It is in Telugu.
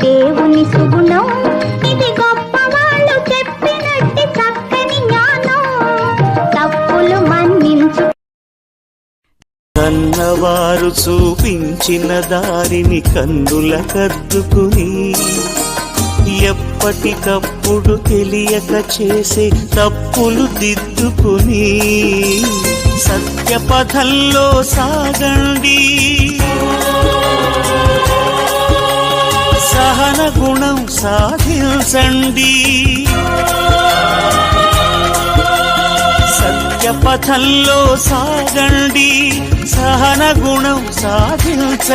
దేవుని సుగుణం ఇది, గొప్పవాళ్ళు చెప్పినట్టి చక్కని జ్ఞానం. తప్పులు మన్నించు. కన్నవారు చూపించిన దారిని కన్నులకద్దుకుని ఎప్పటికప్పుడు తెలియక చేసే తప్పులు దిద్దుకుని సత్యపథంలో సాగండి. సహన గుణం సాధించండి. సత్యపథంలో సాగండి. సహన గుణం సాధించండి.